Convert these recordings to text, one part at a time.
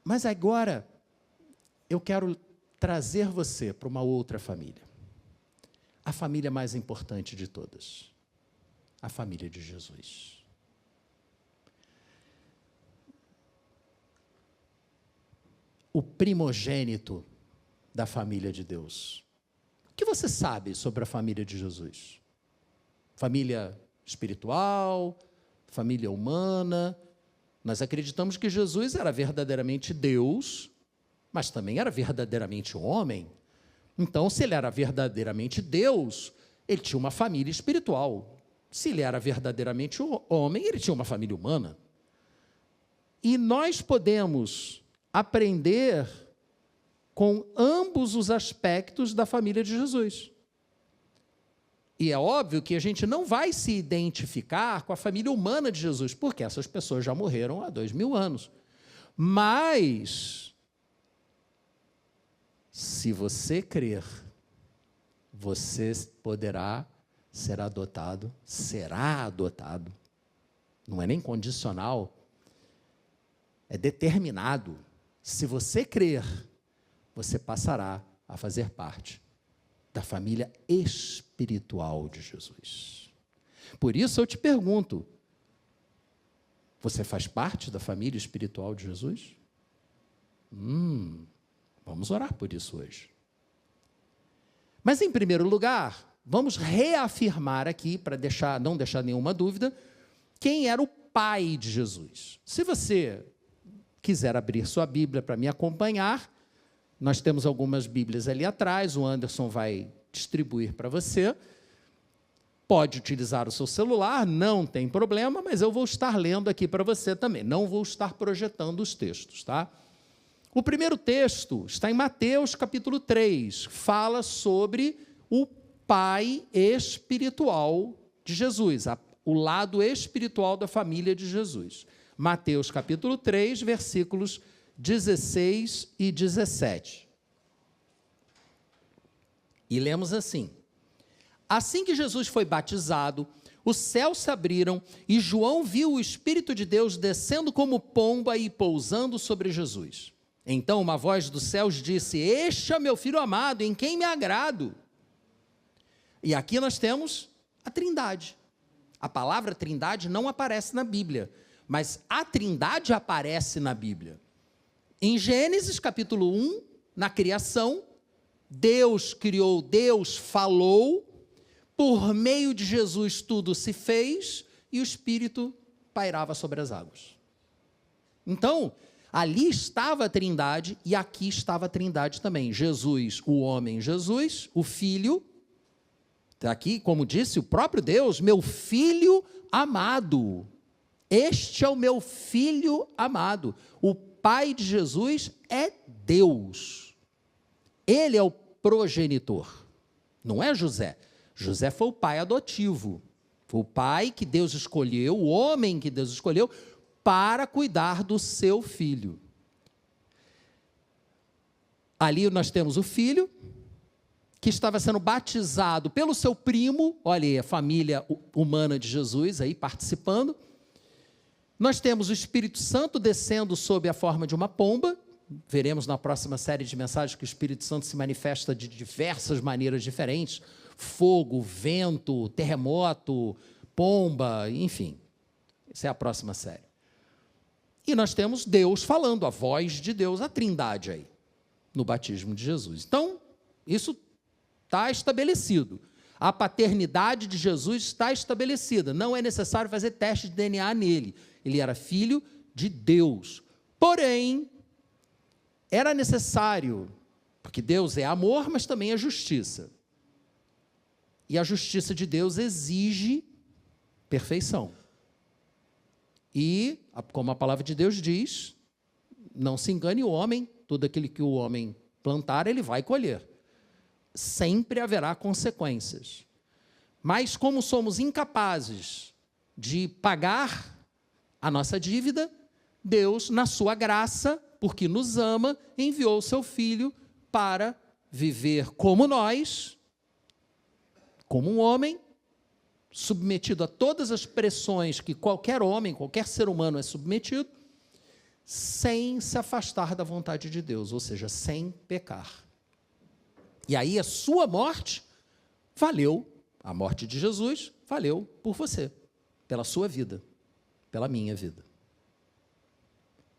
Mas agora, eu quero trazer você para uma outra família. A família mais importante de todas. A família de Jesus. O primogênito da família de Deus. O que você sabe sobre a família de Jesus? Família espiritual, família humana. Nós acreditamos que Jesus era verdadeiramente Deus, mas também era verdadeiramente homem. Então, se ele era verdadeiramente Deus, ele tinha uma família espiritual. Se ele era verdadeiramente homem, ele tinha uma família humana. E nós podemos aprender com ambos os aspectos da família de Jesus. E é óbvio que a gente não vai se identificar com a família humana de Jesus, porque essas pessoas já morreram há 2000 anos. Mas, se você crer, você poderá ser adotado, será adotado. Não é nem condicional, é determinado. Se você crer, você passará a fazer parte da família espiritual de Jesus. Por isso eu te pergunto, você faz parte da família espiritual de Jesus? Vamos orar por isso hoje. Mas, em primeiro lugar, vamos reafirmar aqui, para não deixar nenhuma dúvida, quem era o pai de Jesus. Se você quiser abrir sua Bíblia para me acompanhar, nós temos algumas Bíblias ali atrás, o Anderson vai distribuir para você. Pode utilizar o seu celular, não tem problema, mas eu vou estar lendo aqui para você também. Não vou estar projetando os textos, tá? O primeiro texto está em Mateus, capítulo 3. Fala sobre o pai espiritual de Jesus, o lado espiritual da família de Jesus. Mateus, capítulo 3, versículos 16 e 17. E lemos assim: assim que Jesus foi batizado, os céus se abriram e João viu o Espírito de Deus descendo como pomba e pousando sobre Jesus. Então uma voz dos céus disse: este é meu filho amado, em quem me agrado. E aqui nós temos a Trindade. A palavra Trindade não aparece na Bíblia, mas a Trindade aparece na Bíblia. Em Gênesis capítulo 1, na criação, Deus criou, Deus falou, por meio de Jesus tudo se fez e o Espírito pairava sobre as águas. Então, ali estava a Trindade e aqui estava a Trindade também. Jesus, o homem Jesus, o Filho, aqui, como disse o próprio Deus, meu Filho amado. Este é o meu Filho amado. O Pai de Jesus é Deus. Ele é o progenitor. Não é José. José foi o pai adotivo. Foi o pai que Deus escolheu, o homem que Deus escolheu, para cuidar do seu filho. Ali nós temos o filho, que estava sendo batizado pelo seu primo, olha aí, a família humana de Jesus aí participando. Nós temos o Espírito Santo descendo sob a forma de uma pomba. Veremos na próxima série de mensagens que o Espírito Santo se manifesta de diversas maneiras diferentes. Fogo, vento, terremoto, pomba, enfim. Essa é a próxima série. E nós temos Deus falando, a voz de Deus, a Trindade aí, no batismo de Jesus. Então, isso está estabelecido. A paternidade de Jesus está estabelecida. Não é necessário fazer teste de DNA nele. Ele era filho de Deus. Porém, era necessário, porque Deus é amor, mas também é justiça. E a justiça de Deus exige perfeição. E, como a palavra de Deus diz, não se engane o homem, tudo aquilo que o homem plantar, ele vai colher. Sempre haverá consequências. Mas como somos incapazes de pagar a nossa dívida, Deus, na sua graça, porque nos ama, enviou o seu Filho para viver como nós, como um homem, submetido a todas as pressões que qualquer homem, qualquer ser humano é submetido, sem se afastar da vontade de Deus, ou seja, sem pecar. E aí a sua morte valeu, a morte de Jesus valeu por você, pela sua vida, pela minha vida.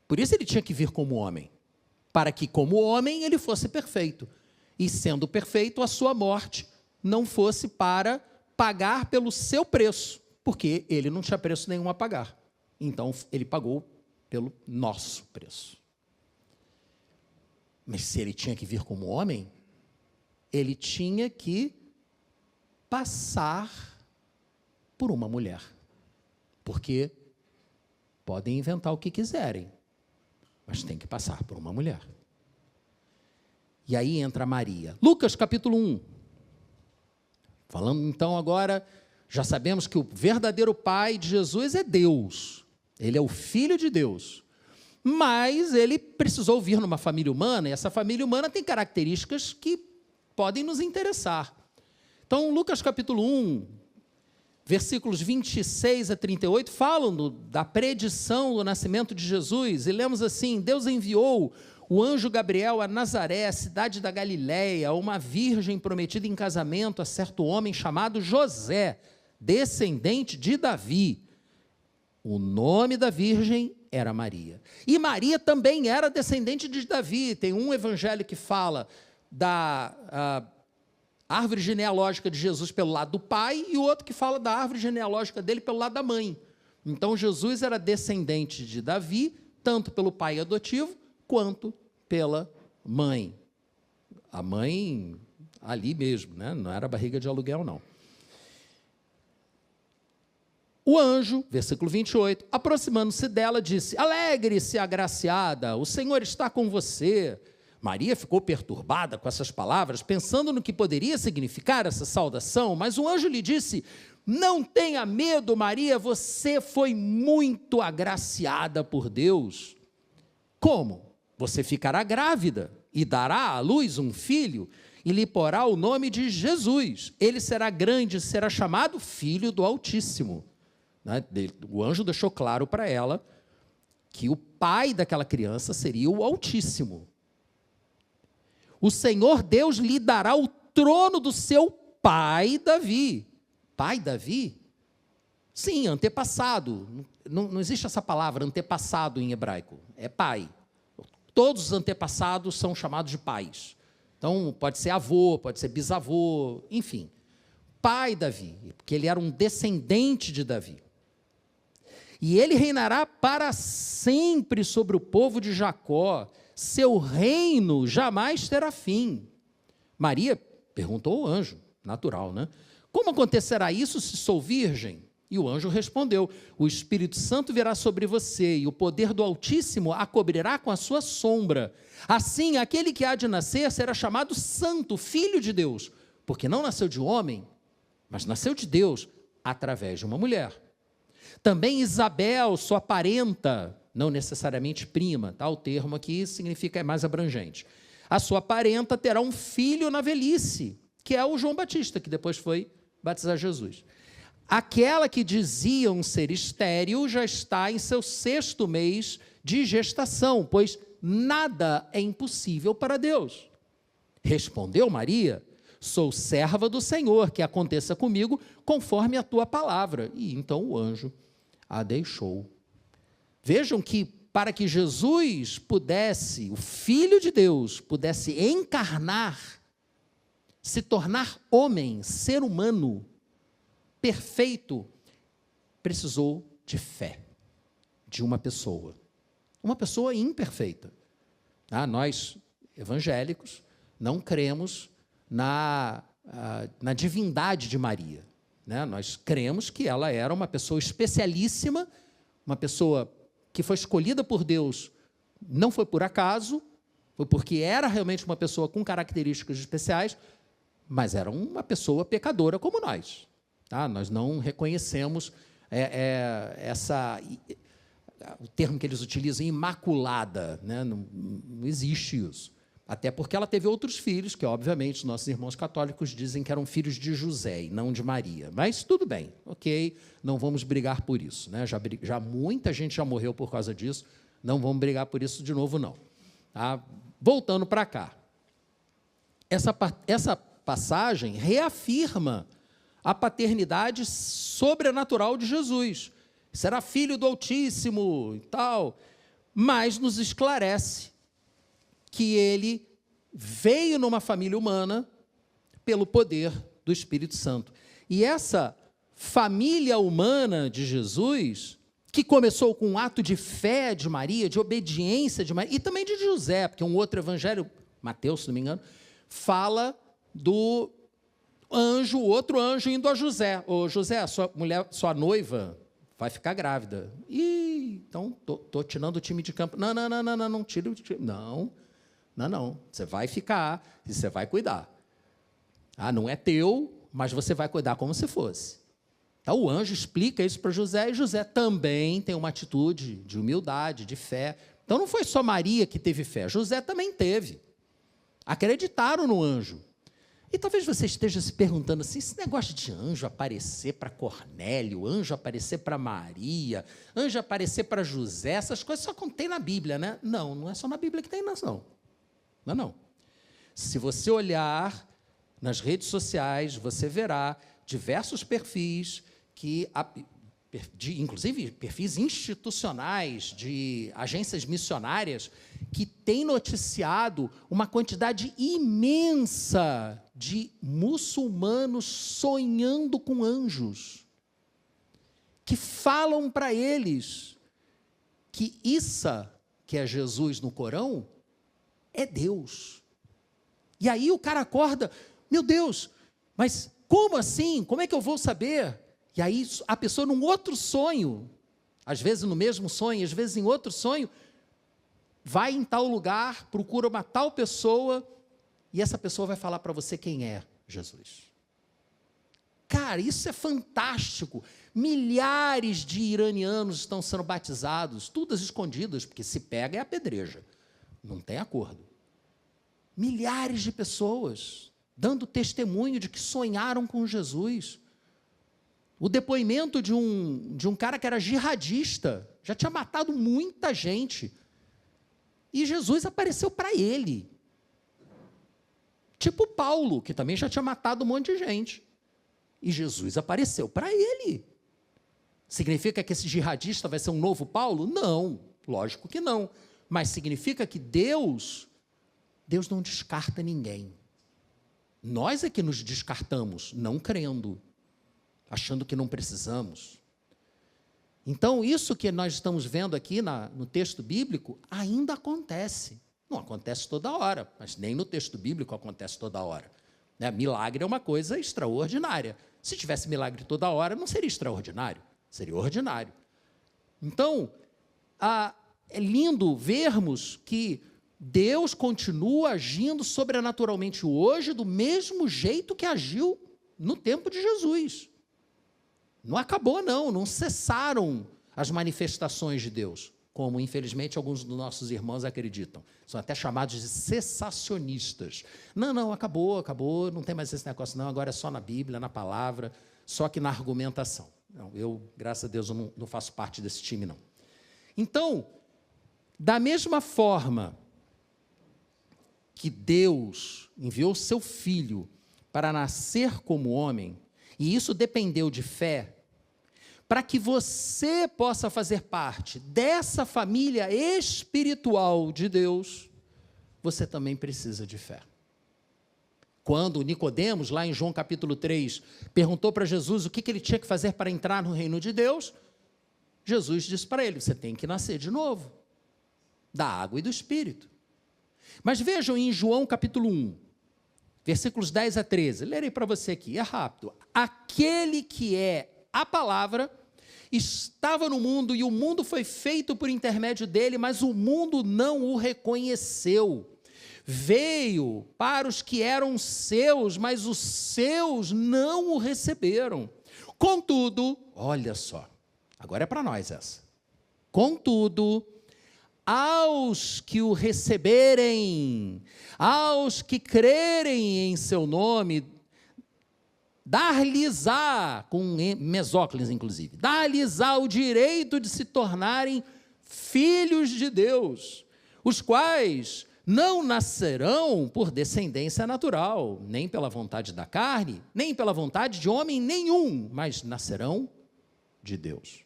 Por isso ele tinha que vir como homem, para que como homem ele fosse perfeito. E sendo perfeito, a sua morte não fosse para pagar pelo seu preço, porque ele não tinha preço nenhum a pagar. Então ele pagou pelo nosso preço. Mas se ele tinha que vir como homem, ele tinha que passar por uma mulher. Porque podem inventar o que quiserem, mas tem que passar por uma mulher. E aí entra Maria. Lucas capítulo 1. Falando então agora, já sabemos que o verdadeiro pai de Jesus é Deus. Ele é o Filho de Deus. Mas ele precisou vir numa família humana, e essa família humana tem características que podem nos interessar. Então, Lucas capítulo 1, versículos 26 a 38, falam da predição do nascimento de Jesus, e lemos assim: Deus enviou o anjo Gabriel a Nazaré, cidade da Galileia, a uma virgem prometida em casamento a certo homem chamado José, descendente de Davi. O nome da virgem era Maria. E Maria também era descendente de Davi. Tem um evangelho que fala da árvore genealógica de Jesus pelo lado do pai e o outro que fala da árvore genealógica dele pelo lado da mãe. Então, Jesus era descendente de Davi, tanto pelo pai adotivo, quanto pela mãe. A mãe ali mesmo, né? Não era barriga de aluguel, não. O anjo, versículo 28, aproximando-se dela, disse: alegre-se, agraciada, o Senhor está com você. Maria ficou perturbada com essas palavras, pensando no que poderia significar essa saudação, mas o anjo lhe disse: não tenha medo, Maria, você foi muito agraciada por Deus. Como? Você ficará grávida e dará à luz um filho, e lhe porá o nome de Jesus. Ele será grande e será chamado Filho do Altíssimo. O anjo deixou claro para ela que o pai daquela criança seria o Altíssimo. O Senhor Deus lhe dará o trono do seu pai Davi. Pai Davi? Sim, antepassado. Não existe essa palavra antepassado em hebraico. É pai. Todos os antepassados são chamados de pais. Então, pode ser avô, pode ser bisavô, enfim. Pai Davi, porque ele era um descendente de Davi. E ele reinará para sempre sobre o povo de Jacó. Seu reino jamais terá fim. Maria perguntou ao anjo, natural, né? Como acontecerá isso se sou virgem? E o anjo respondeu: o Espírito Santo virá sobre você, e o poder do Altíssimo a cobrirá com a sua sombra. Assim, aquele que há de nascer será chamado Santo, Filho de Deus, porque não nasceu de homem, mas nasceu de Deus, através de uma mulher. Também Isabel, sua parenta, não necessariamente prima, tá? O termo aqui significa, é mais abrangente. A sua parenta terá um filho na velhice, que é o João Batista, que depois foi batizar Jesus. Aquela que diziam ser estéril já está em seu 6º mês de gestação, pois nada é impossível para Deus. Respondeu Maria: sou serva do Senhor, que aconteça comigo conforme a tua palavra. E então o anjo a deixou. Vejam que para que Jesus pudesse, o Filho de Deus, pudesse encarnar, se tornar homem, ser humano, perfeito, precisou de fé, de uma pessoa imperfeita. Nós, evangélicos, não cremos na divindade de Maria, né? Nós cremos que ela era uma pessoa especialíssima, uma pessoa que foi escolhida por Deus, não foi por acaso, foi porque era realmente uma pessoa com características especiais, mas era uma pessoa pecadora como nós. Tá? Nós não reconhecemos o termo que eles utilizam, imaculada, né? Não existe isso. Até porque ela teve outros filhos, que obviamente nossos irmãos católicos dizem que eram filhos de José e não de Maria. Mas tudo bem, ok, não vamos brigar por isso, né? Já muita gente já morreu por causa disso, Não vamos brigar por isso de novo, não. Tá? Voltando para cá. Essa passagem reafirma a paternidade sobrenatural de Jesus. Será filho do Altíssimo e tal, mas nos esclarece que ele veio numa família humana pelo poder do Espírito Santo. E essa família humana de Jesus, que começou com um ato de fé de Maria, de obediência de Maria, e também de José, porque um outro evangelho, Mateus, se não me engano, fala do anjo, outro anjo indo a José. Ô, José, sua noiva vai ficar grávida. Ih, então, tô tirando o time de campo. Não tira o time. Não. Você vai ficar e você vai cuidar. Não é teu, mas você vai cuidar como se fosse. Então, o anjo explica isso para José, e José também tem uma atitude de humildade, de fé. Então, não foi só Maria que teve fé, José também teve. Acreditaram no anjo. E talvez você esteja se perguntando assim, esse negócio de anjo aparecer para Cornélio, anjo aparecer para Maria, anjo aparecer para José, essas coisas só contém na Bíblia, né? Não é só na Bíblia que tem, não. Se você olhar nas redes sociais, você verá diversos perfis, inclusive perfis institucionais, de agências missionárias, que têm noticiado uma quantidade imensa de muçulmanos sonhando com anjos, que falam para eles que Isa, que é Jesus no Corão, é Deus. E aí o cara acorda, meu Deus, mas como assim? Como é que eu vou saber? E aí a pessoa num outro sonho, às vezes no mesmo sonho, às vezes em outro sonho, vai em tal lugar, procura uma tal pessoa, e essa pessoa vai falar para você quem é Jesus. Cara, isso é fantástico. Milhares de iranianos estão sendo batizados, todas escondidas, porque se pega é apedreja. Não tem acordo. Milhares de pessoas dando testemunho de que sonharam com Jesus. O depoimento de um cara que era jihadista, já tinha matado muita gente, e Jesus apareceu para ele. Tipo Paulo, que também já tinha matado um monte de gente, e Jesus apareceu para ele. Significa que esse jihadista vai ser um novo Paulo? Não, lógico que não, mas significa que Deus não descarta ninguém. Nós é que nos descartamos, não crendo, achando que não precisamos. Então, isso que nós estamos vendo aqui no texto bíblico, ainda acontece. Não acontece toda hora, mas nem no texto bíblico acontece toda hora. Né? Milagre é uma coisa extraordinária. Se tivesse milagre toda hora, não seria extraordinário, seria ordinário. Então, é lindo vermos que Deus continua agindo sobrenaturalmente hoje do mesmo jeito que agiu no tempo de Jesus. Não acabou, não cessaram as manifestações de Deus, como, infelizmente, alguns dos nossos irmãos acreditam. São até chamados de cessacionistas. Não, acabou, não tem mais esse negócio, não, agora é só na Bíblia, na palavra, só que na argumentação. Não, eu, graças a Deus, eu não faço parte desse time, não. Então, da mesma forma que Deus enviou seu Filho para nascer como homem, e isso dependeu de fé, para que você possa fazer parte dessa família espiritual de Deus, você também precisa de fé. Quando Nicodemos, lá em João capítulo 3, perguntou para Jesus o que ele tinha que fazer para entrar no reino de Deus, Jesus disse para ele, você tem que nascer de novo, da água e do Espírito. Mas vejam em João capítulo 1, versículos 10 a 13, lerei para você aqui, é rápido. Aquele que é a palavra estava no mundo e o mundo foi feito por intermédio dele, mas o mundo não o reconheceu. Veio para os que eram seus, mas os seus não o receberam. Contudo, olha só, agora é para nós essa. Contudo, aos que o receberem, aos que crerem em seu nome, dar-lhes-á, com mesóclise inclusive, dar-lhes-á o direito de se tornarem filhos de Deus, os quais não nascerão por descendência natural, nem pela vontade da carne, nem pela vontade de homem nenhum, mas nascerão de Deus.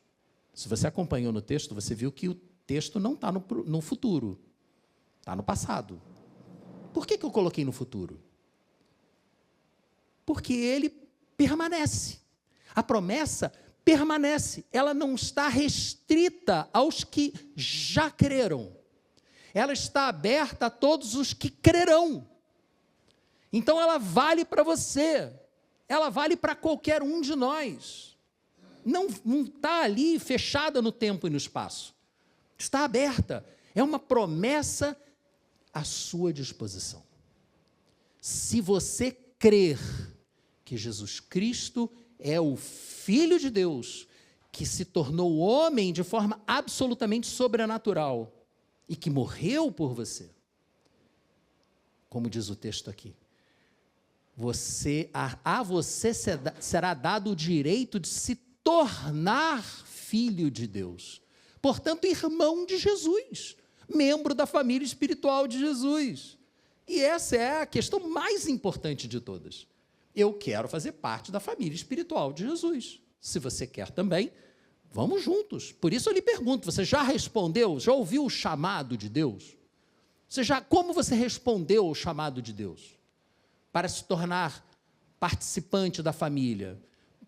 Se você acompanhou no texto, você viu que o texto não está no futuro, está no passado. Por que eu coloquei no futuro? Porque ele permanece. A promessa permanece. Ela não está restrita aos que já creram. Ela está aberta a todos os que crerão. Então ela vale para você. Ela vale para qualquer um de nós. Não está ali fechada no tempo e no espaço. Está aberta. É uma promessa à sua disposição. Se você crer que Jesus Cristo é o Filho de Deus, que se tornou homem de forma absolutamente sobrenatural e que morreu por você, como diz o texto aqui, a você será dado o direito de se tornar filho de Deus. Portanto, irmão de Jesus, membro da família espiritual de Jesus. E essa é a questão mais importante de todas. Eu quero fazer parte da família espiritual de Jesus. Se você quer também, vamos juntos. Por isso eu lhe pergunto, você já respondeu? Já ouviu o chamado de Deus? Como você respondeu ao chamado de Deus? Para se tornar participante da família,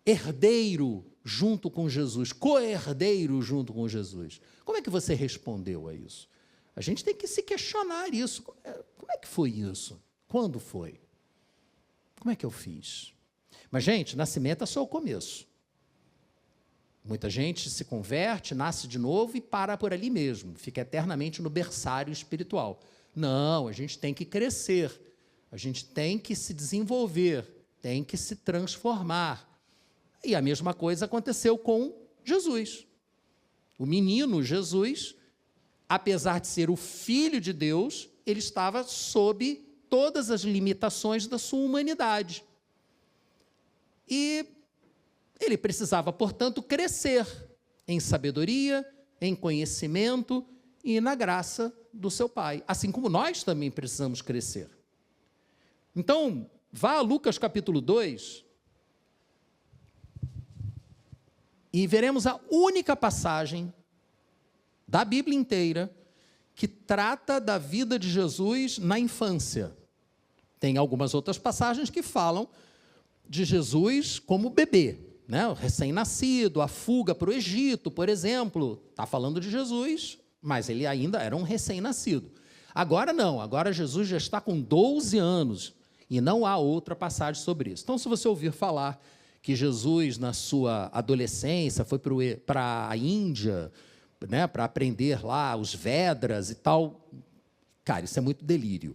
herdeiro junto com Jesus, co-herdeiro junto com Jesus. Como é que você respondeu a isso? A gente tem que se questionar isso. Como é que foi isso? Quando foi? Como é que eu fiz? Mas, gente, nascimento é só o começo. Muita gente se converte, nasce de novo e para por ali mesmo, fica eternamente no berçário espiritual. Não, a gente tem que crescer, a gente tem que se desenvolver, tem que se transformar. E a mesma coisa aconteceu com Jesus. O menino Jesus, apesar de ser o Filho de Deus, ele estava sob todas as limitações da sua humanidade. E ele precisava, portanto, crescer em sabedoria, em conhecimento e na graça do seu Pai, assim como nós também precisamos crescer. Então, vá a Lucas capítulo 2 e veremos a única passagem da Bíblia inteira que trata da vida de Jesus na infância. Tem algumas outras passagens que falam de Jesus como bebê, né? O recém-nascido, a fuga para o Egito, por exemplo. Está falando de Jesus, mas ele ainda era um recém-nascido. Agora não, agora Jesus já está com 12 anos e não há outra passagem sobre isso. Então, se você ouvir falar que Jesus, na sua adolescência, foi para a Índia, né, para aprender lá os Vedras e tal, cara, isso é muito delírio.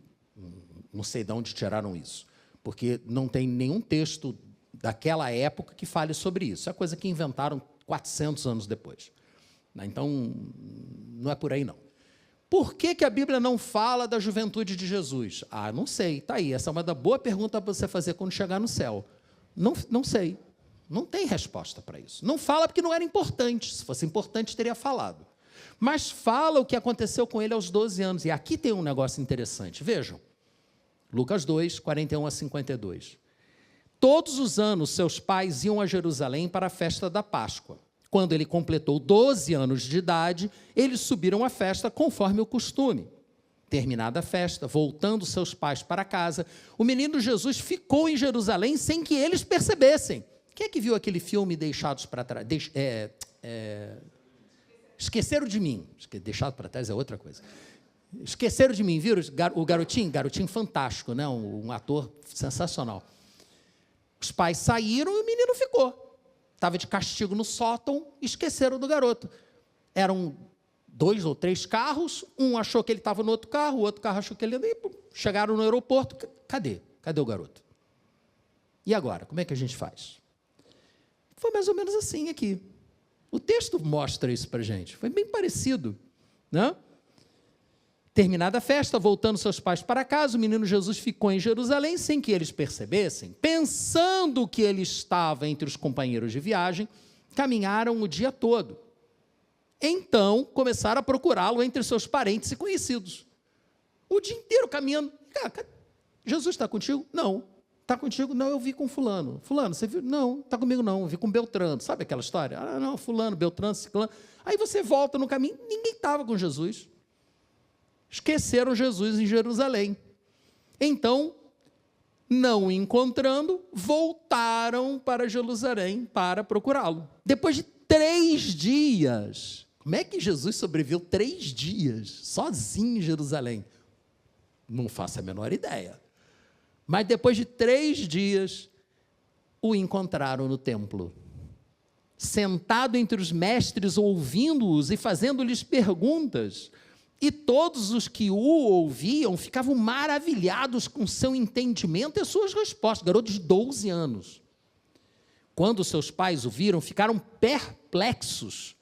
Não sei de onde tiraram isso, porque não tem nenhum texto daquela época que fale sobre isso. É coisa que inventaram 400 anos depois. Então, não é por aí, não. Por que a Bíblia não fala da juventude de Jesus? Não sei. Está aí. Essa é uma boa pergunta para você fazer quando chegar no céu. Não sei. Não tem resposta para isso. Não fala porque não era importante. Se fosse importante, teria falado. Mas fala o que aconteceu com ele aos 12 anos. E aqui tem um negócio interessante. Vejam. Lucas 2, 41 a 52. Todos os anos, seus pais iam a Jerusalém para a festa da Páscoa. Quando ele completou 12 anos de idade, eles subiram à festa conforme o costume. Terminada a festa, voltando seus pais para casa, o menino Jesus ficou em Jerusalém sem que eles percebessem. Quem é que viu aquele filme Deixados para Trás? Esqueceram de Mim. Deixado para Trás é outra coisa. Esqueceram de Mim, viram? O garotinho fantástico, né? Um ator sensacional. Os pais saíram e o menino ficou. Estava de castigo no sótão, esqueceram do garoto. Eram 2 ou 3 carros, um achou que ele estava no outro carro, o outro carro achou que ele ia. Chegaram no aeroporto, cadê? Cadê o garoto? E agora, como é que a gente faz? Foi mais ou menos assim aqui. O texto mostra isso para a gente. Foi bem parecido, né? Terminada a festa, voltando seus pais para casa, o menino Jesus ficou em Jerusalém sem que eles percebessem. Pensando que ele estava entre os companheiros de viagem, caminharam o dia todo. Então, começaram a procurá-lo entre seus parentes e conhecidos. O dia inteiro caminhando. Cara, Jesus está contigo? Não. Está contigo? Não, eu vi com fulano. Fulano, você viu? Não, está comigo não, eu vi com Beltrano. Sabe aquela história? Ah, não, fulano, Beltrano, ciclano. Aí você volta no caminho, ninguém estava com Jesus. Esqueceram Jesus em Jerusalém. Então, não o encontrando, voltaram para Jerusalém para procurá-lo. Depois de 3 dias, como é que Jesus sobreviveu 3 dias sozinho em Jerusalém? Não faço a menor ideia. Mas depois de 3 dias, o encontraram no templo, sentado entre os mestres, ouvindo-os e fazendo-lhes perguntas. E todos os que o ouviam ficavam maravilhados com seu entendimento e as suas respostas. Garoto de 12 anos. Quando seus pais o viram, ficaram perplexos.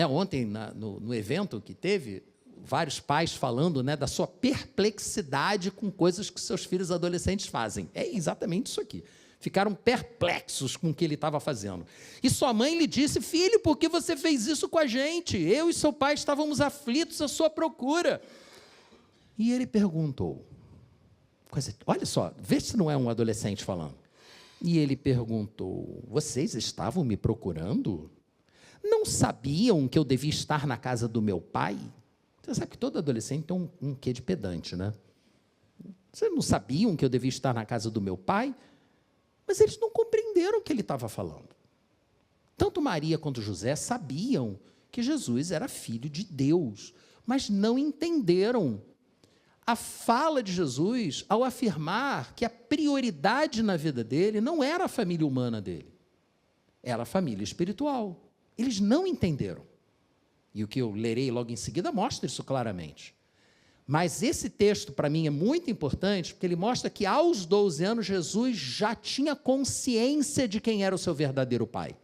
Ontem, no evento que teve, vários pais falando da sua perplexidade com coisas que seus filhos adolescentes fazem. É exatamente isso aqui. Ficaram perplexos com o que ele estava fazendo. E sua mãe lhe disse: filho, por que você fez isso com a gente? Eu e seu pai estávamos aflitos à sua procura. E ele perguntou, olha só, vê se não é um adolescente falando. E ele perguntou: vocês estavam me procurando? Não sabiam que eu devia estar na casa do meu pai? Você sabe que todo adolescente tem um quê de pedante, né? Vocês não sabiam que eu devia estar na casa do meu pai? Mas eles não compreenderam o que ele estava falando. Tanto Maria quanto José sabiam que Jesus era filho de Deus, mas não entenderam a fala de Jesus ao afirmar que a prioridade na vida dele não era a família humana dele, era a família espiritual. Eles não entenderam. E o que eu lerei logo em seguida mostra isso claramente. Mas esse texto, para mim, é muito importante, porque ele mostra que, aos 12 anos, Jesus já tinha consciência de quem era o seu verdadeiro pai.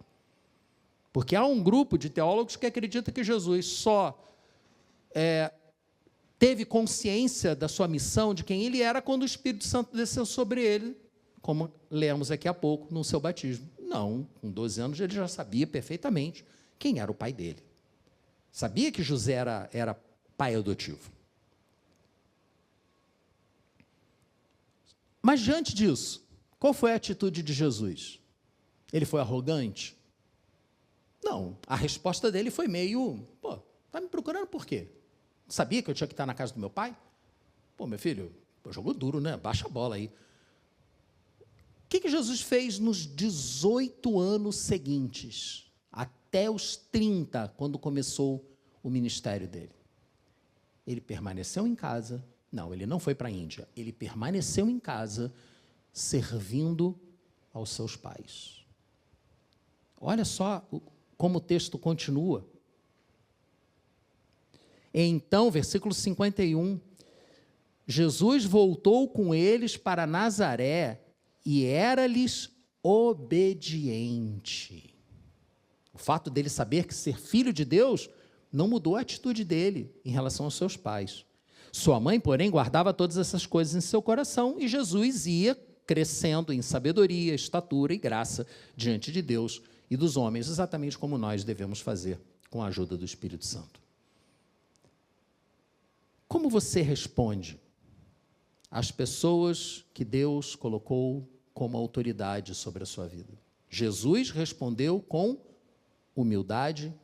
Porque há um grupo de teólogos que acredita que Jesus só teve consciência da sua missão, de quem ele era, quando o Espírito Santo desceu sobre ele, como lemos aqui há pouco, no seu batismo. Não, com 12 anos ele já sabia perfeitamente quem era o pai dele. Sabia que José era pai adotivo. Mas, diante disso, qual foi a atitude de Jesus? Ele foi arrogante? Não, a resposta dele foi meio: está me procurando por quê? Sabia que eu tinha que estar na casa do meu pai? Meu filho, jogou duro, né? Baixa a bola aí. O que Jesus fez nos 18 anos seguintes, até os 30, quando começou o ministério dele? Ele permaneceu em casa. Não, ele não foi para a Índia. Ele permaneceu em casa, servindo aos seus pais. Olha só como o texto continua. Então, versículo 51, Jesus voltou com eles para Nazaré e era-lhes obediente. O fato dele saber que ser filho de Deus não mudou a atitude dele em relação aos seus pais. Sua mãe, porém, guardava todas essas coisas em seu coração, e Jesus ia crescendo em sabedoria, estatura e graça diante de Deus e dos homens, exatamente como nós devemos fazer com a ajuda do Espírito Santo. Como você responde às pessoas que Deus colocou como autoridade sobre a sua vida? Jesus respondeu com humildade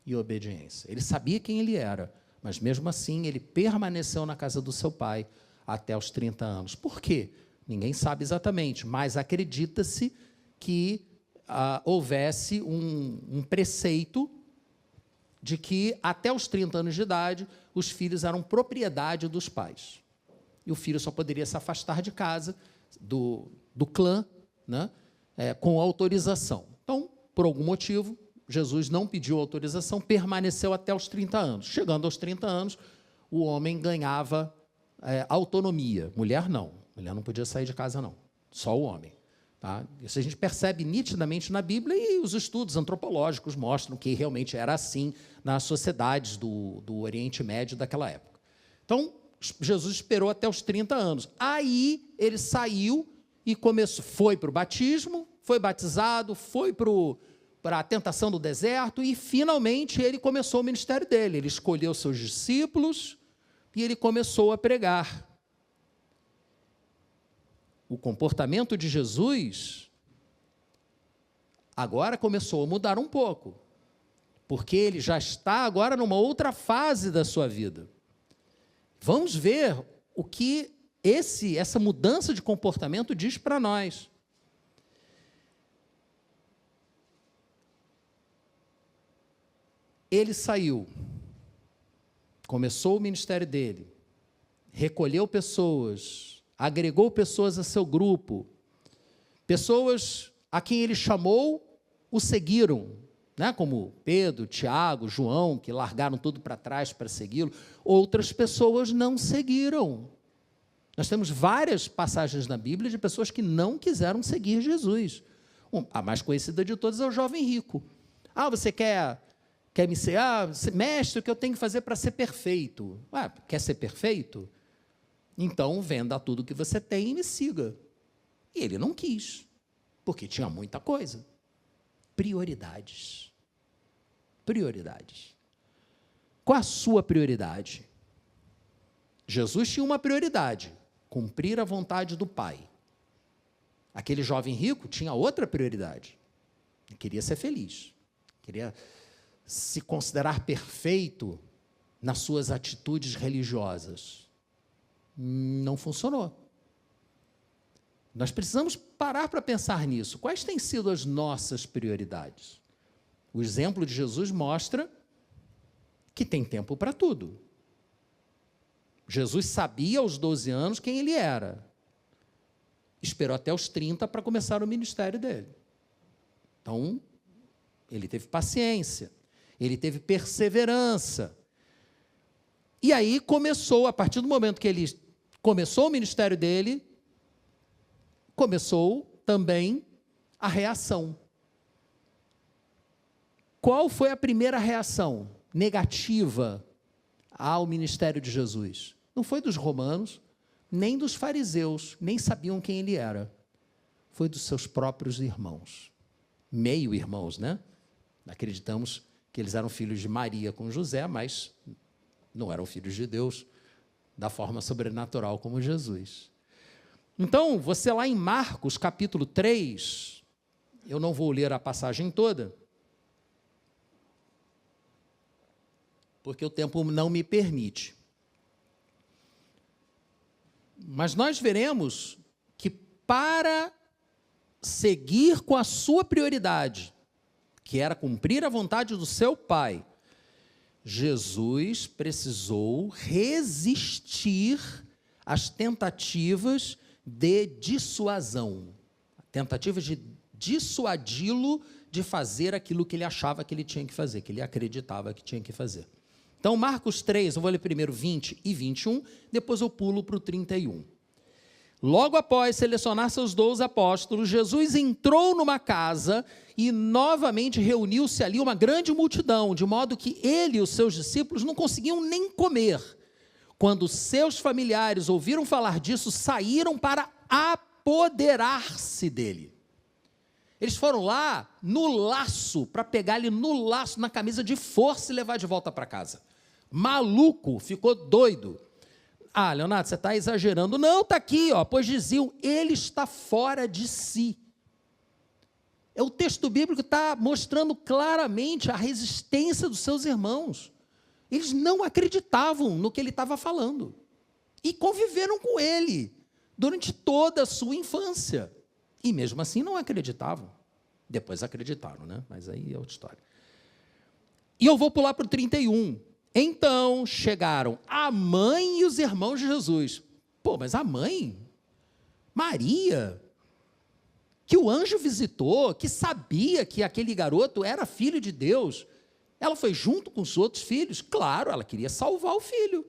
e obediência. Ele sabia quem ele era, mas mesmo assim ele permaneceu na casa do seu pai até os 30 anos. Por quê? Ninguém sabe exatamente, mas acredita-se que houvesse um preceito de que até os 30 anos de idade os filhos eram propriedade dos pais. E o filho só poderia se afastar de casa, do clã, com autorização. Então, por algum motivo, Jesus não pediu autorização, permaneceu até os 30 anos. Chegando aos 30 anos, o homem ganhava autonomia. Mulher não. Mulher não podia sair de casa, não. Só o homem. Tá? Isso a gente percebe nitidamente na Bíblia, e os estudos antropológicos mostram que realmente era assim nas sociedades do Oriente Médio daquela época. Então, Jesus esperou até os 30 anos. Aí, ele saiu e foi para o batismo, foi batizado, foi para o para a tentação do deserto, e finalmente ele começou o ministério dele. Ele escolheu seus discípulos e ele começou a pregar. O comportamento de Jesus agora começou a mudar um pouco, porque ele já está agora numa outra fase da sua vida. Vamos ver o que essa mudança de comportamento diz para nós. Ele saiu, começou o ministério dele, recolheu pessoas, agregou pessoas a seu grupo, pessoas a quem ele chamou o seguiram, né? Como Pedro, Tiago, João, que largaram tudo para trás para segui-lo. Outras pessoas não seguiram. Nós temos várias passagens na Bíblia de pessoas que não quiseram seguir Jesus. A mais conhecida de todas é o jovem rico. Você quer me ser? Mestre, o que eu tenho que fazer para ser perfeito? Quer ser perfeito? Então, venda tudo que você tem e me siga. E ele não quis, porque tinha muita coisa. Prioridades. Prioridades. Qual a sua prioridade? Jesus tinha uma prioridade: cumprir a vontade do Pai. Aquele jovem rico tinha outra prioridade. Ele queria ser feliz. Queria se considerar perfeito nas suas atitudes religiosas. Não funcionou. Nós precisamos parar para pensar nisso. Quais têm sido as nossas prioridades? O exemplo de Jesus mostra que tem tempo para tudo. Jesus sabia aos 12 anos quem ele era. Esperou até os 30 para começar o ministério dele. Então, ele teve paciência, ele teve perseverança. E aí começou, a partir do momento que ele começou o ministério dele, começou também a reação. Qual foi a primeira reação negativa ao ministério de Jesus? Não foi dos romanos, nem dos fariseus, nem sabiam quem ele era. Foi dos seus próprios irmãos. Meio-irmãos, né? Acreditamos que eles eram filhos de Maria com José, mas não eram filhos de Deus da forma sobrenatural como Jesus. Então, você lá em Marcos, capítulo 3, eu não vou ler a passagem toda, porque o tempo não me permite. Mas nós veremos que para seguir com a sua prioridade, que era cumprir a vontade do seu Pai, Jesus precisou resistir às tentativas de dissuasão, tentativas de dissuadi-lo de fazer aquilo que ele achava que ele tinha que fazer, que ele acreditava que tinha que fazer. Então, Marcos 3, eu vou ler primeiro 20 e 21, depois eu pulo para o 31. Logo após selecionar seus 12 apóstolos, Jesus entrou numa casa e novamente reuniu-se ali uma grande multidão, de modo que ele e os seus discípulos não conseguiam nem comer. Quando seus familiares ouviram falar disso, saíram para apoderar-se dele. Eles foram lá no laço, para pegar ele no laço, na camisa de força e levar de volta para casa. Maluco, ficou doido. Leonardo, você está exagerando. Não, está aqui, pois diziam, ele está fora de si. O texto bíblico está mostrando claramente a resistência dos seus irmãos. Eles não acreditavam no que ele estava falando. E conviveram com ele durante toda a sua infância. E mesmo assim não acreditavam. Depois acreditaram, né? Mas aí é outra história. E eu vou pular para o 31. Então chegaram a mãe e os irmãos de Jesus. Mas a mãe? Maria, que o anjo visitou, que sabia que aquele garoto era filho de Deus, ela foi junto com os outros filhos. Claro, ela queria salvar o filho.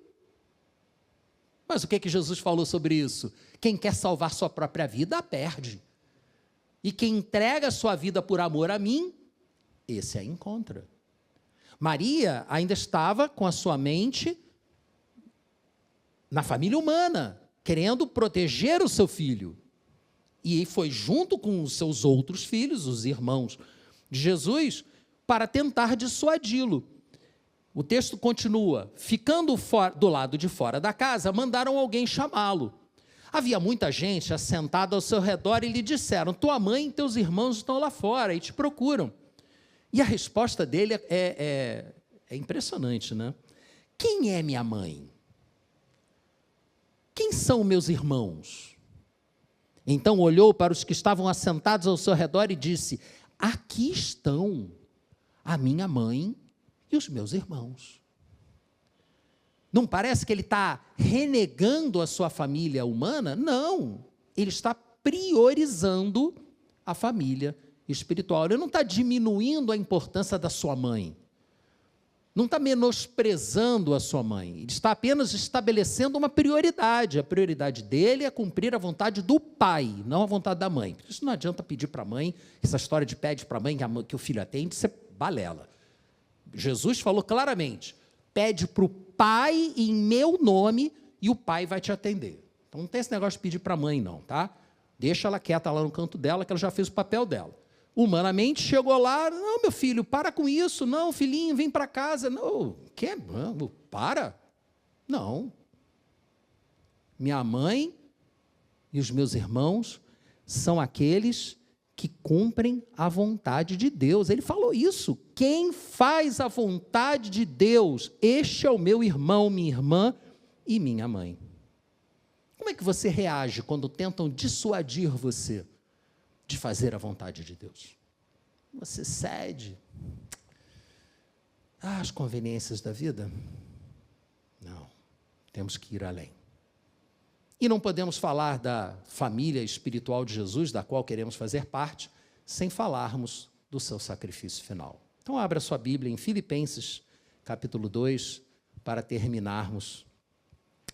Mas o que Jesus falou sobre isso? Quem quer salvar sua própria vida, a perde. E quem entrega a sua vida por amor a mim, esse a encontra. Maria ainda estava com a sua mente na família humana, querendo proteger o seu filho. E foi junto com os seus outros filhos, os irmãos de Jesus para tentar dissuadi-lo. O texto continua: ficando do lado de fora da casa, mandaram alguém chamá-lo. Havia muita gente assentada ao seu redor e lhe disseram: tua mãe e teus irmãos estão lá fora e te procuram. E a resposta dele é impressionante, né? Quem é minha mãe? Quem são meus irmãos? Então olhou para os que estavam assentados ao seu redor e disse: aqui estão a minha mãe e os meus irmãos. Não parece que ele está renegando a sua família humana? Não, ele está priorizando a família espiritual. Ele não está diminuindo a importância da sua mãe, não está menosprezando a sua mãe, ele está apenas estabelecendo uma prioridade. A prioridade dele é cumprir a vontade do pai, não a vontade da mãe. Por isso não adianta pedir para a mãe, essa história de pede para a mãe que o filho atende, isso é balela. Jesus falou claramente: pede para o pai em meu nome e o pai vai te atender. Então não tem esse negócio de pedir para a mãe não, tá? Deixa ela quieta lá no canto dela, que ela já fez o papel dela. Humanamente chegou lá: não, meu filho, para com isso, não, filhinho, vem para casa. Não, que? Não, para. Não. Minha mãe e os meus irmãos são aqueles que cumprem a vontade de Deus. Ele falou isso: quem faz a vontade de Deus, este é o meu irmão, minha irmã e minha mãe. Como é que você reage quando tentam dissuadir você de fazer a vontade de Deus? Você cede às conveniências da vida? Não, temos que ir além. E não podemos falar da família espiritual de Jesus, da qual queremos fazer parte, sem falarmos do seu sacrifício final. Então, abra sua Bíblia em Filipenses, capítulo 2, para terminarmos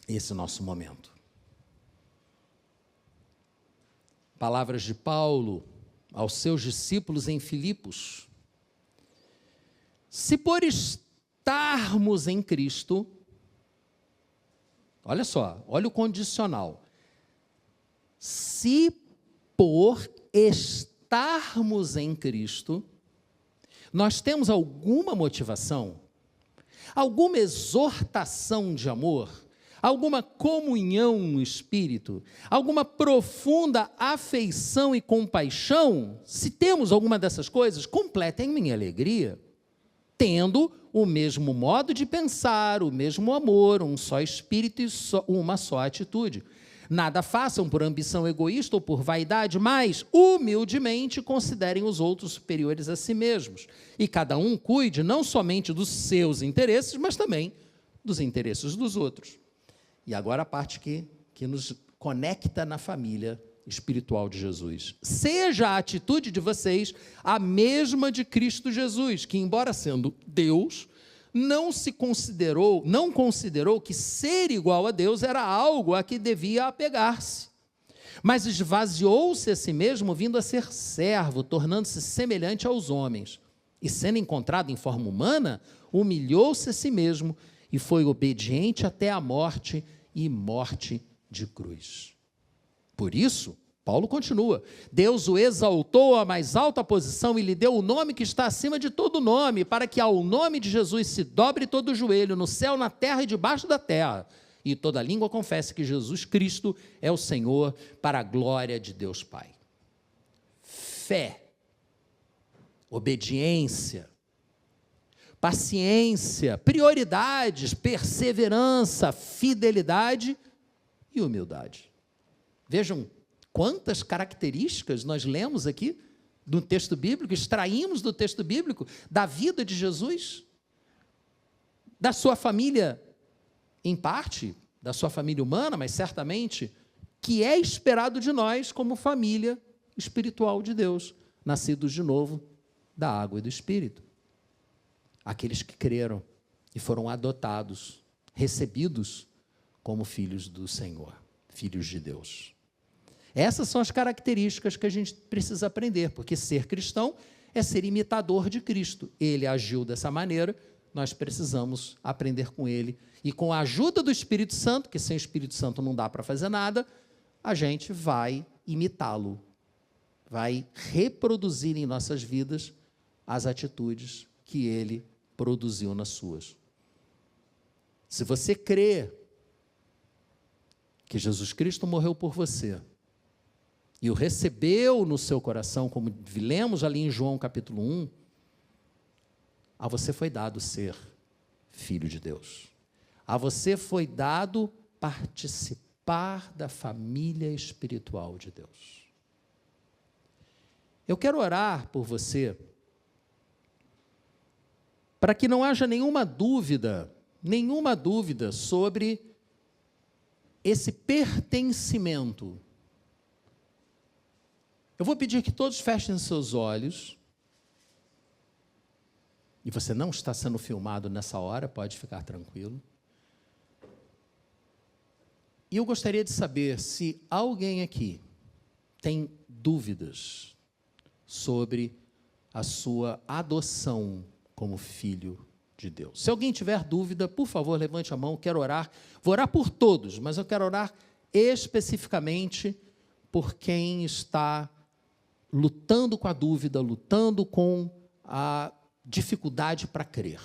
esse nosso momento. Palavras de Paulo aos seus discípulos em Filipos. Se por estarmos em Cristo, olha só, olha o condicional. Se por estarmos em Cristo, nós temos alguma motivação, alguma exortação de amor, alguma comunhão no Espírito, alguma profunda afeição e compaixão, se temos alguma dessas coisas, completem minha alegria, tendo o mesmo modo de pensar, o mesmo amor, um só espírito e uma só atitude. Nada façam por ambição egoísta ou por vaidade, mas, humildemente, considerem os outros superiores a si mesmos. E cada um cuide não somente dos seus interesses, mas também dos interesses dos outros. E agora a parte que nos conecta na família espiritual de Jesus. Seja a atitude de vocês a mesma de Cristo Jesus, que, embora sendo Deus, não considerou que ser igual a Deus era algo a que devia apegar-se, mas esvaziou-se a si mesmo, vindo a ser servo, tornando-se semelhante aos homens. E sendo encontrado em forma humana, humilhou-se a si mesmo e foi obediente até a morte e morte de cruz. Por isso, Paulo continua: Deus o exaltou à mais alta posição e lhe deu o nome que está acima de todo nome, para que ao nome de Jesus se dobre todo o joelho, no céu, na terra e debaixo da terra, e toda língua confesse que Jesus Cristo é o Senhor, para a glória de Deus Pai. Fé, obediência, paciência, prioridades, perseverança, fidelidade e humildade. Vejam quantas características nós lemos aqui do texto bíblico, extraímos do texto bíblico, da vida de Jesus, da sua família, em parte, da sua família humana, mas certamente, que é esperado de nós como família espiritual de Deus, nascidos de novo da água e do Espírito. Aqueles que creram e foram adotados, recebidos como filhos do Senhor, filhos de Deus. Essas são as características que a gente precisa aprender, porque ser cristão é ser imitador de Cristo. Ele agiu dessa maneira, nós precisamos aprender com ele. E com a ajuda do Espírito Santo, que sem o Espírito Santo não dá para fazer nada, a gente vai imitá-lo, vai reproduzir em nossas vidas as atitudes que ele produziu nas suas. Se você crê que Jesus Cristo morreu por você e o recebeu no seu coração, como lemos ali em João capítulo 1, a você foi dado ser filho de Deus. A você foi dado participar da família espiritual de Deus. Eu quero orar por você, para que não haja nenhuma dúvida sobre esse pertencimento. Eu vou pedir que todos fechem seus olhos. E você não está sendo filmado nessa hora, pode ficar tranquilo. E eu gostaria de saber se alguém aqui tem dúvidas sobre a sua adoção como filho de Deus. Se alguém tiver dúvida, por favor, levante a mão, quero orar. Vou orar por todos, mas eu quero orar especificamente por quem está lutando com a dúvida, lutando com a dificuldade para crer.